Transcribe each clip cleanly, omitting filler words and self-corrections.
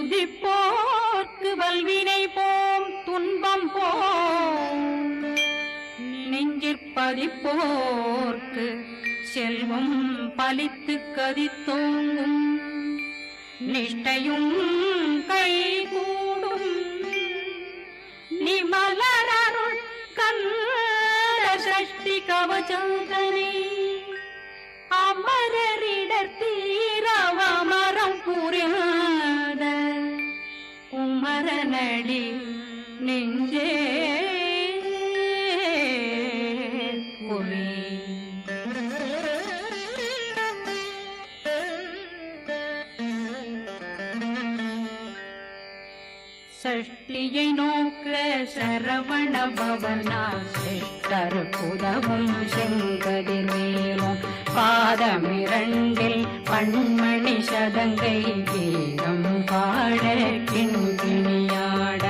துதிப்போர்க்கு வல்வினை போம் துன்பம் போம் நெஞ்சிற்பதிப்போர்க்கு செல்வம் பலித்து கதித்தோங்கும் நிஷ்டையும் கை கூடும் நிமலரருள் கந்த சஷ்டி கவசந்தனை அமரரிடர் தீரவமரம் புரியாத குமரனடி நெஞ்சே கொலி சஷ்டியை நோக்க சரவண பவனா சிஷ்டர் புதவும் செங்கதிர்வேலும் பாதமிரண்டில் பண்மணி சதங்கை கீதம் பாட கிண்கிணியாட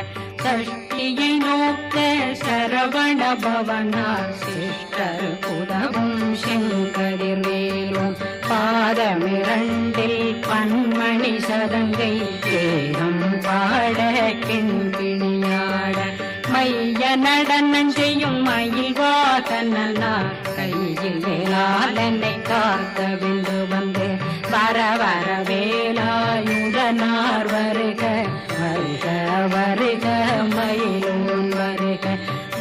சஷ்டியை நோக்க சரவண பவனா சிஷ்டர் புதவும் செங்கதிர்வேலும் பாதமிரண்டில் பண்மணி சதங்கை கீதம் பாட கிண்கிணியாட மைய நடனம் செய்யும் மயில் வாகனா கையில் வேளாளனை காக்க விந்து வந்து வர வர வேலாயுதனார் வருக வருக வருக மயிலோன் வருக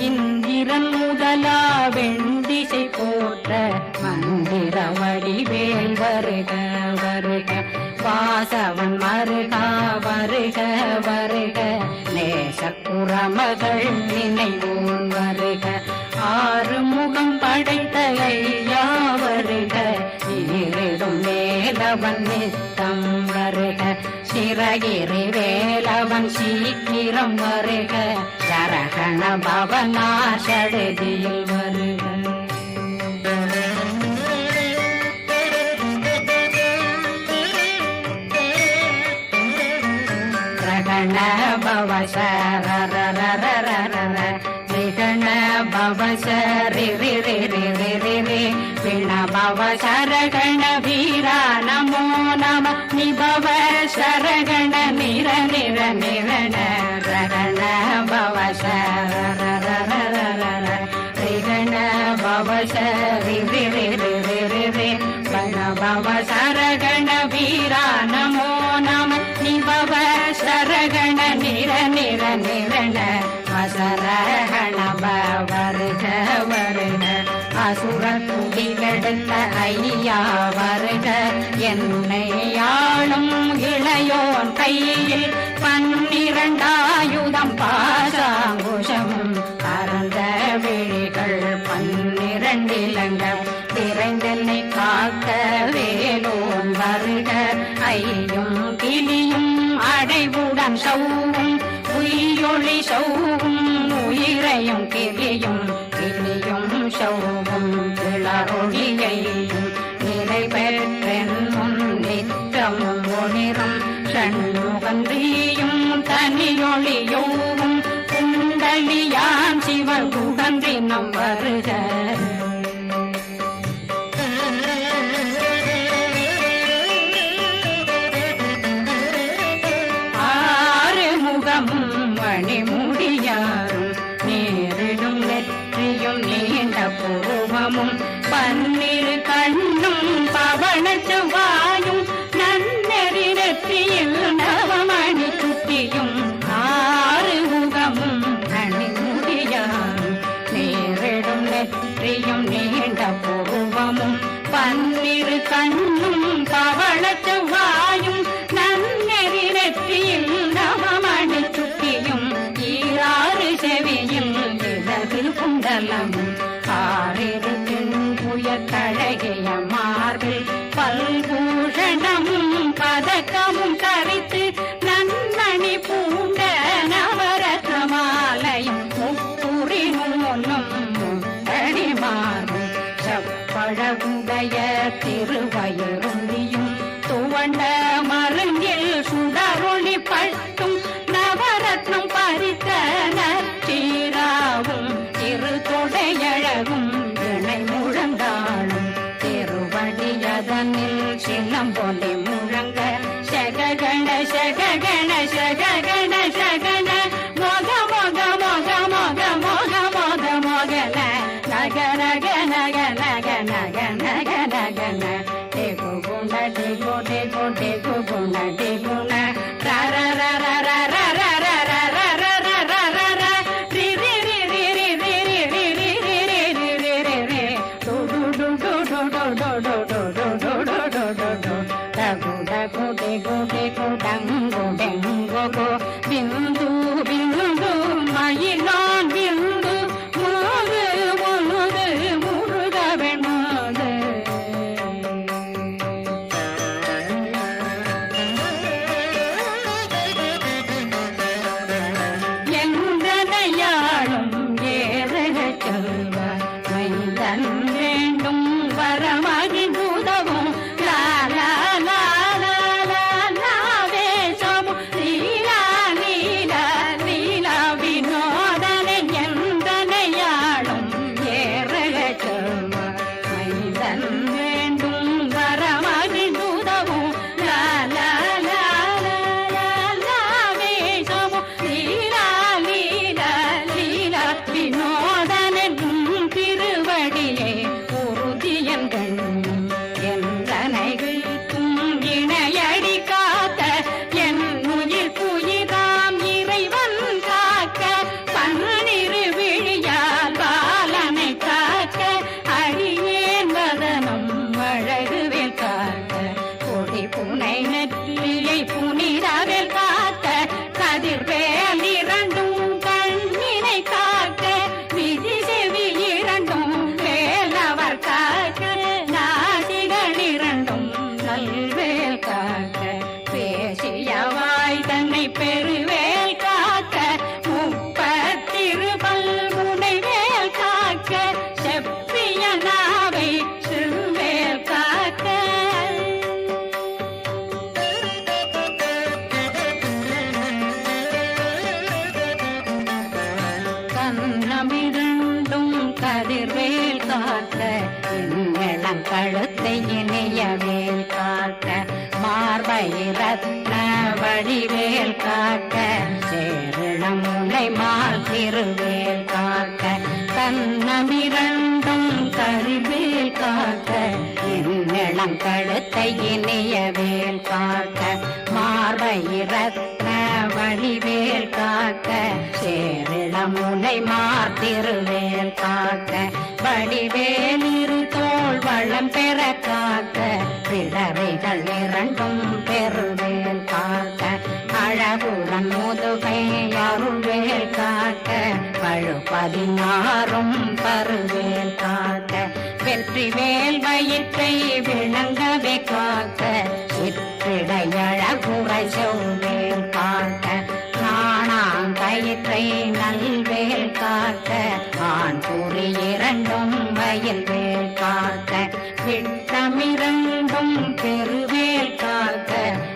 இந்திரன் முதலா வெண்டிசை போற்ற மந்திர வடிவேல் வருக வருக வாசவன் மருகா வருக வருக நேசக்குறமகள் நினைவோன் வருக ஆறு முகம் படைத்த ஐயா வருக ஈரிடும் வேலவன் நித்தம் வருக சிறகிரி வேலவன் சீக்கிரம் வருக சரகண பவனா சடுதியில் வருக ரகண பவ சரரரரரரர விகண பவ சரி ரி ரி ரி ரி ரி ரி விண பவ சரகண வீரா நமோ நம நிபவ சரகண நிர நிர நிரண ரகண பவ சரரரரரர விகண பவ சரி ரி ரி ரி ரி ரி ரி விண பவ சரகண வீரா நமோ நம நிபவ சரகண நிர நிர நிரண அசரகண வருக வருக அசுர துடிலெடுத்த ஐயா வருக என்னை ஆளும் இளையோன் கையில் 12 ஆயுதம் பாசாங்குஷமும் பரந்த விழிகள் 12 இலங்கம் விரைந்தென்னை காக்க வேலோன் வருக ஐயும் கிளியும் அடைவுடன் சௌவும் உயிரொளி சௌவும் உயிரையும் கிளியும் கிளியும் சௌவும் கிளரொளியையும் நிறைவேற்றென் முன் நித்தமும் ஒளிரும் சண்முகன்றியும் தனியொளியோவும் குண்டலியான் சிவகுகன்றினம் வருக மணிமுடியாரும் நேரிடும் வெற்றியும் நீண்ட பூர்வமும் 12 கண்ணும் பவன செவ்வாயும் நன்னெறி நெற்றியில் நவமணி சுட்டியும் 6 முகமும் மணிமுடியாரும் நேரிடும் வெற்றியும் நீண்ட பூர்வமும் 12 கண்ணும் பவன செவ்வாயும் நன்னெறி நெற்றியில் நவமணி சுட்டியும் 6 செவியும் விலகு குண்டலமும் 6 புயக்கழகிய மார்பில் பல்பூஷணமும் பதக்கமும் கரித்து நன்னணி பூண்ட நவரத்ன மாலையும் முப்புரி முன்னும் முத்தடி மார்பும் செப்பழகுடைய திருவயருந்தியும் துவண்ட மருங்கில் சுடரொளி பட்டும் நவரத்னம் பறித்த நச்சீராவும் திரு தொடையழகும் இணை முழங்காலும் திருவடியதனில் சிலம்பொலி முழங்க சககண சககண பிந்து பிந்து மயிலான் பிந்து முழுது முழுது முருக வெண்மாது எந்தனையாளும் ஏறக செல்வ மைந்தன் வேண்டும் வரமகிழ்ந்துதவும் லாலா பெருவேல் காக்க முப்பத்திருபல் முனைவேல் காக்க செப்பிய நாவை சிறுவேல் காக்க கண்ணமிரண்டும் கதிர்வேல் காக்க இளங்கழுத்தை இணையவேல் காக்க மார்பை ரத்ன வடிவேல் காக்க சேரணமுலை மால் திருவேல் காக்க கண்ணமிரண்டும் கரிவேல் காக்க இளங்கழுத்தை இணையவேல் காக்க மார்பை ரத்ன வடிவேல் காக்க சேரணமுலை மால் திருவேல் காக்க வடிவேல் இரு தோள் வளம் பெற காக்க பிறவைகள் இரண்டும் பெருவேல் காக்க அழகுடன் முதுகை அருள்வேல் காக்க பழு16 பருவேல் காக்க வெற்றி வேல் வயிற்றை விளங்கவே காக்க சிற்றிடையழகுரை செவ்வேல் காக்க நாணாங்கயிற்றை நல்வேல் காக்க ஆண் குறி இரண்டும் வயல்வேல் காக்க விட்டமிரண்டும் பெருவேல் காக்க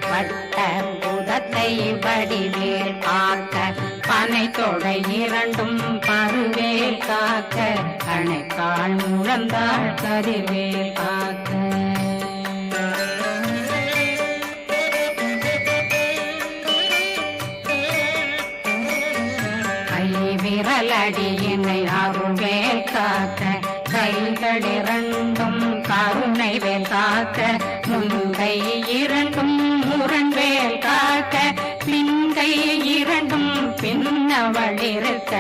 வட்ட புதத்தை வடிவேல் காக்க பனை தொடை இரண்டும் பருவேல் காக்க அணைக்கால் முழந்தாள் கதிர்வேல் காக்க விரலடியினை அருள்வேல் காக்க கைகளிரண்டும் கருணை வேல் காக்க முன்கை இரண்டும் முரண்வேல் காக்க பின்கை இரண்டும் பின்னவளிருக்க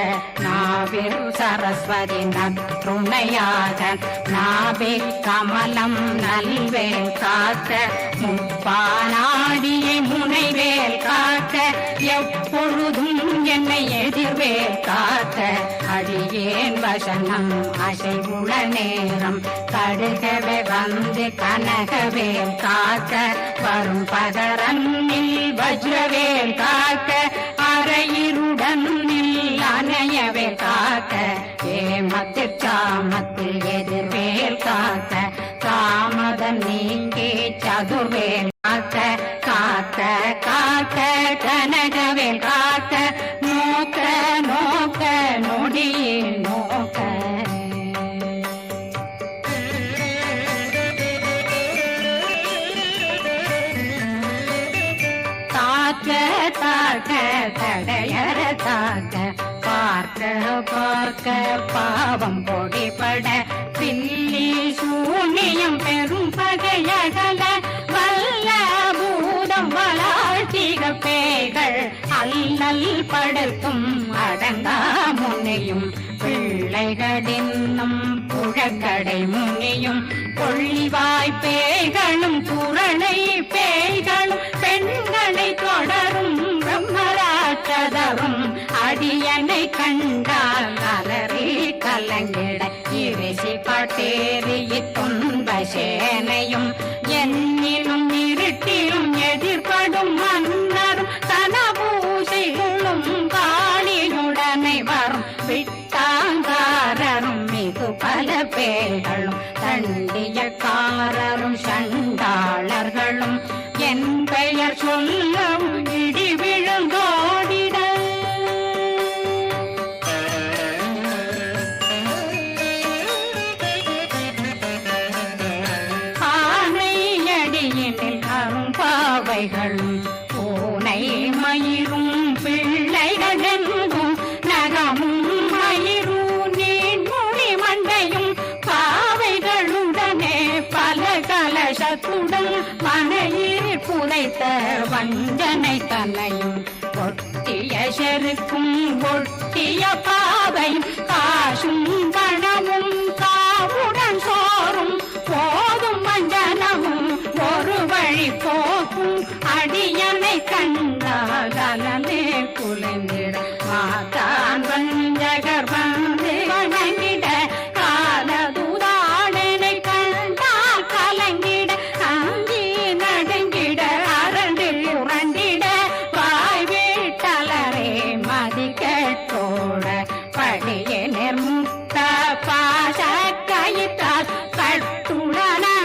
நாவில் சரஸ்வதி நற்றுணையாக நாவே கமலம் நல்வேல் காக்க முப்பானாடியை முனைவேல் காக்க எப்பொழுதும் என்னை எதிர்வேல் காக்க அடியேன் வசனம் அசைவுள நேரம் கடுகவே வந்து கனகவேல் காக்க வரும் பகரன்னில் வஜ்ரவேல் காக்க அரையிருடன் அணையவேல் காக்க ஏமத்தில் சாமத்தில் எதிர்வேல் காக்க காமதம் நீங்கி சதுர்வேல் காக்க காக்க காக்க கனகவேல் காக்க நோக்க நோக்க நொடியே நோக்க தாக்க தாக்க தடையற தாக்க பார்க்க பார்க்க பாவம் பொடிபட பில்லி சூனியம் பெரும் பகையகல வல்ல பூதம் வளாழ்த்திக பேய்கள் அல்லல் படுத்தும் அடங்கா முனையும் பிள்ளைகளின்னும் புழக்கடை முனியும் கொள்ளிவாய் பேய்களும் குரணை பேய்களும் பெண்களை தொடரும் பிரம்மராட்சதரும் அடியனை கண்டால் அலறி கலங்கிட இரிசி பட்டேறிய துன்ப சேனையும் என்னிலும் இருட்டிலும் எதிர்படும் மன்னரும் தனபூசைகளும் காளியுடனை வரும் விட்டாங்காரரும் மிகு பல பேர்களும் தண்டியக்காரரும் சண்டாளர்களும் என் பெயர் சொல்லவும் இடி விழுந்தோடிட ஆனையடியினில் அரும்பாவைகளும் பூனை மயிரும் பிள்ளைகளெங்கும் நகமும் மயிரும் நீன்மொழி மண்டையும் பாவைகளுடனே பல கலசத்துடன் மனையில் புதைத்த வஞ்சனை தன்னையும் ஒட்டிய செருக்கும் ஒட்டிய பாவையும் காசும் பணமும் காவுடன் சோறும் போதும் மஞ்சனமும் ஒரு வழி போக்கும் அடியனை கண்டாலே குலைந்திட மாதான் வஞ்சகர் வந்து வணங்கிட காலதுதாடனை கண்டால் கலங்கிட அங்கி நடுங்கிட அரண்டு உரண்டிட வாய் வீட்டலரே மதி கேட்டோட படியே நிர்முக்த பாச கயிற்றால் கட்டுடனங்கவும்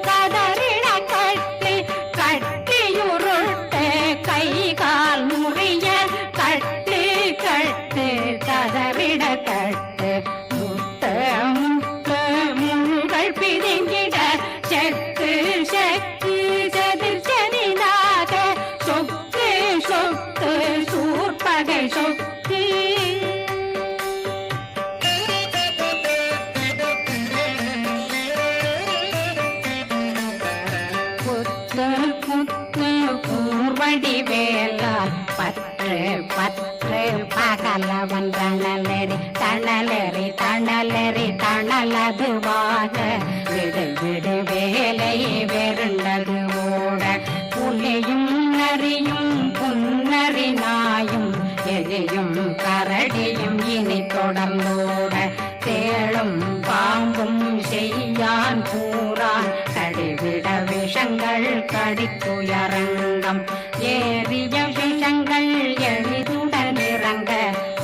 கதறிட கட்டி கட்டியுருட்டு கை கால் முறிய கட்டு கட்டு கதறிட கட்டு முத்த முத்த முள்கள் பிதுங்கிட செக்கு செக்கு செதிர் செனிதாக சொக்கு சொக்கு சூர்பகை சொக்கு கூர்வடி வேலால் பற்று பற்று பகலவன் தணலெறி தணலெறி தணலெறி தணலதுவாக விடு விடு வேலை வெருண்டது ஓட புலியும் நரியும் புன்னறி நாயும் எலியும் கரடியும் இனி தொடர்ந்தோட தேளும் பாம்பும் செய்யான் கூறான் கடிவிட விஷங்கள் கடித்துயரங்கம் ஏறிய விஷங்கள் எளிதுடன் இறங்க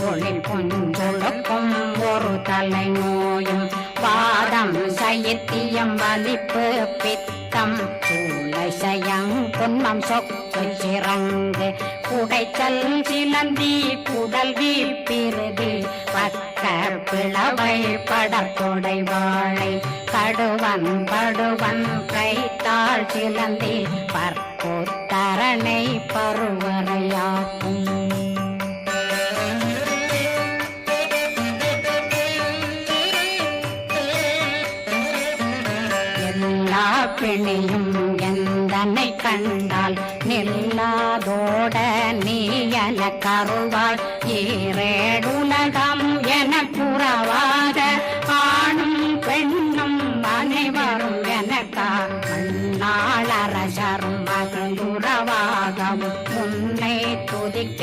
ஒளில் பொஞ்சொழுக்கும் ஒரு தலை நோயும் வாதம் சைத்தியம் வலிப்பு பித்தம் சூளைசயம் துன்பம் சொக்கு சிறங்கு குடைச்சல் சிலந்தி குடல் வீழ்பிருதி பக்க பிளவை படற்கொடை வாழை கடுவன் படுவன் கைத்தாள் சிலந்தி பற்போத்தரணை பருவரையாக்கும் எல்லா பிணியும் எந்தனை கண்டால் நில்லாதோட நீ என கருவாள் ஈரேடுலகம் என புறவாத ஆணும் பெண்ணும் அனைவரும் எனக்கா மண்ணாளரசரும் மகிழ்ந்துறவாகவும் உன்னை துதிக்க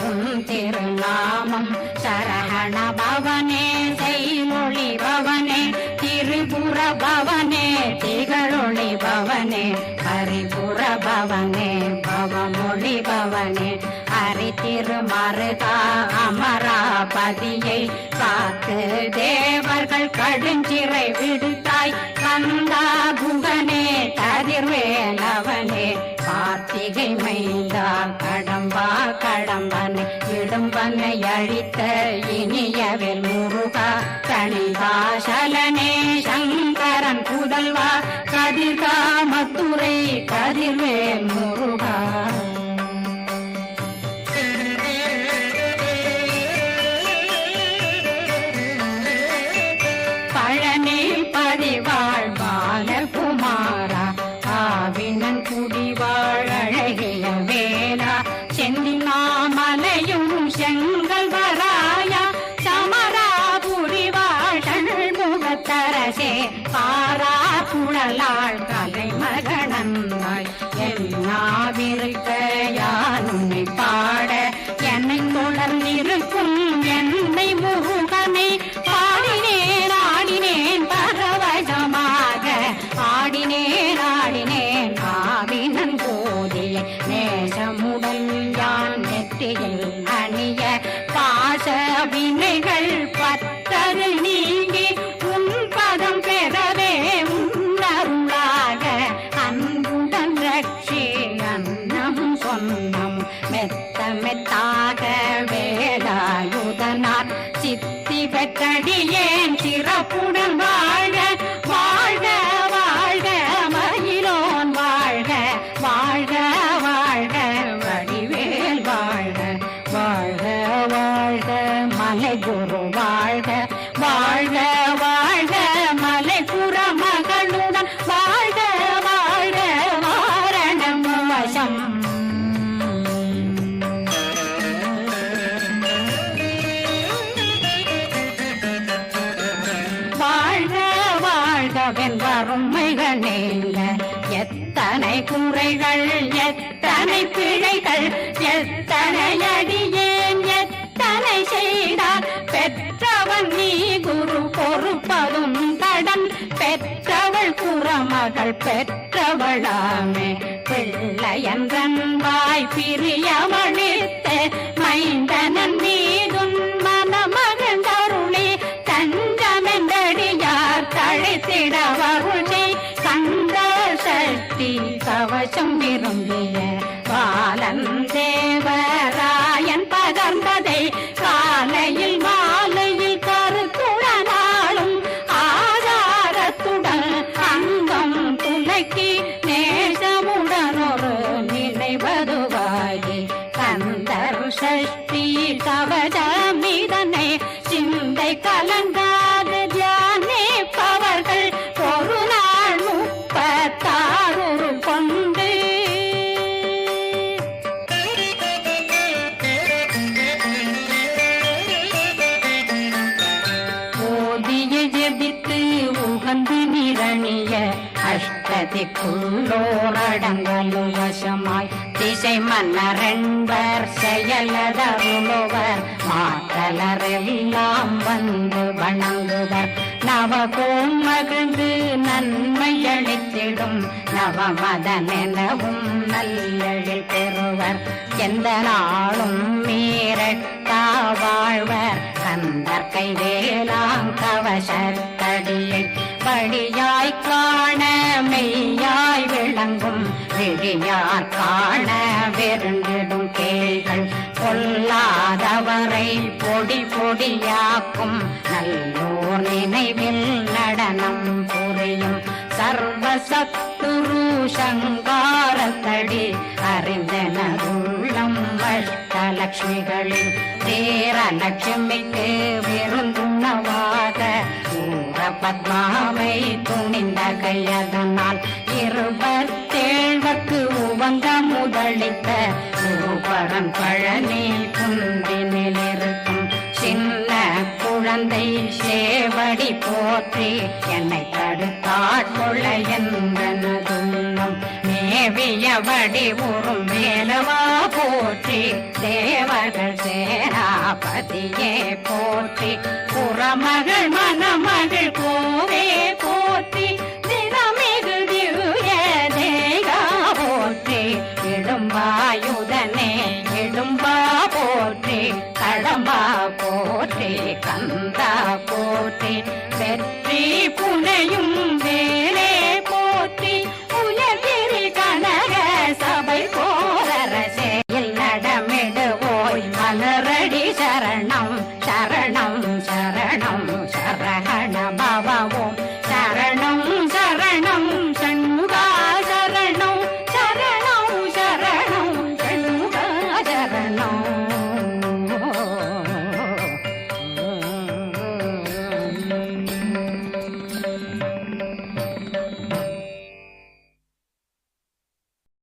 உன் திருநாமம் சரகண பவனே செய்மொழி பவனே திரிபுர பவனே திகழொளி பவனே ஹரிபுர பவனே பவமொழி பவனே ஹரி திருமருகா அமராபதியை காத்து தேவர்கள் கடுஞ்சிறை விடுத்தாய் கந்தா குகனே கதிர்வேலவனே கார்த்திகை மைந்தா கடம்பா கடம்பனை இடும்பனை அழித்த இனியவேல் முருகா கணிகாசலனே சங்கரன் புதல்வா கதிர்காமத்துறை கதிர்வேல் முருகா பழனி பதிவாழ் பாலகுமாரா ஆவினன் குடிவாழ் அழகிய வேலா செந்தினாமலையும் செங்கல் வராயா சமராபுரி வாழல் முகத்தரசே பாரா கல்லாள் கலைமகனந்தாய் என்னாவிருக்க யான் உன்னை பாட என்னை தொடர்ந்திருக்கும் என்னை முருகனை பாடினேன் ஆடினேன் பரவசமாக ஆடினேன் ஆடினேன் ஆவினன் போதிய நேசமுடன் யான் நெற்றியில் அணிய பாச வினைகள் பத்தரு நீங்கி உன் பதம் பெறவே உன்னருளாக அன்புடன் ரட்சி அன்னம் சொன்னம் மெத்த மெத்தாக வேலாயுதனார் சித்தி பெற்றடியேன் சிறப்புடன் வாழ்க வாழ்க வாழ்க மயிலோன் வாழ்க வாழ்க வாழ்க வடிவேல் வாழ்க வாழ்க வாழ்க மலை குரு வாழ்க வாழ்க வாழ்க மலை புற மகளுடன் வாழ்க வாழ்க வாரணம் வசம் வாழ்க வாழ்கவென் வறுமைகள் நீங்க எத்தனை குறைகள் எத்தனை பிழைகள் எத்தனை அடியேன் எத்தனை செய்தார் பெற்றவன் நீ குரு பொறுப்பதும் கடன் பெற்றவள் குறமகள் பெற்றவளாமே பிள்ளையன்றன் வாய் பிரியமளித்த மைந்தனன் மீதுன் மனமகந்தருளி தஞ்சமென்றடியார் தழைத்திட வருளை கந்த சக்தி கவசம் விரும்பிய பாலன் தேவராயன் பகர்ந்ததை காலையில் மாலையில் கருத்துடனாலும் ஆதாரத்துடன் அங்கம் துலக்கி நேசமுடன் ஒரு நினைவதுவாகி கந்தர் சஷ்டி கவசமிதனை சிந்தை கலங்காத தியானிப்பவர்கள் ஒரு நாள் 36 கொண்டு ஓதிய ஜெபித்து உகந்து நிரணிய அஷ்டதிக்குள்ளோரடங்கலும் வசமாய் திசை மன்னரென்பர் செயலதருளுவர் மாற்றலரெல்லாம் வந்து வணங்குவர் நவகோம் மகிழ்ந்து நன்மையளித்திடும் நவமதனெனவும் நல்லெழில் பெறுவர் எந்த நாளும் மீறட்டா வாழ்வர் கந்தர் கைவேலாம் கவசத்தடியை படியாய் காண மெய்யாய் விளங்கும் விழியார் காண வெருண்டிடும் கேள்கள் பொல்லாதவரை பொடி பொடியாக்கும் நல்லோர் நினைவில் நடனம் புரியும் சர்வசத்துரு சங்காரத்தடி அறிந்தனருள்ளம் அஷ்டலட்சுமிகளில் தேரலட்சுமிக்கு விருந்துணவாக ஊர பத்மாவை துணிந்த கையதனால் 27 உவந்த முதலித்த குருபரன் பழனி குந்தினில் இருக்கும் சின்ன குழந்தை சேவடி போற்றி என்னை தடுத்தாட்கொள்ள என்பனதுள்ளம் மேவியபடி உறும் வேலவா போற்றி தேவர்கள் சேனாபதியே போற்றி புறமகள் மணமகள் கோவே போ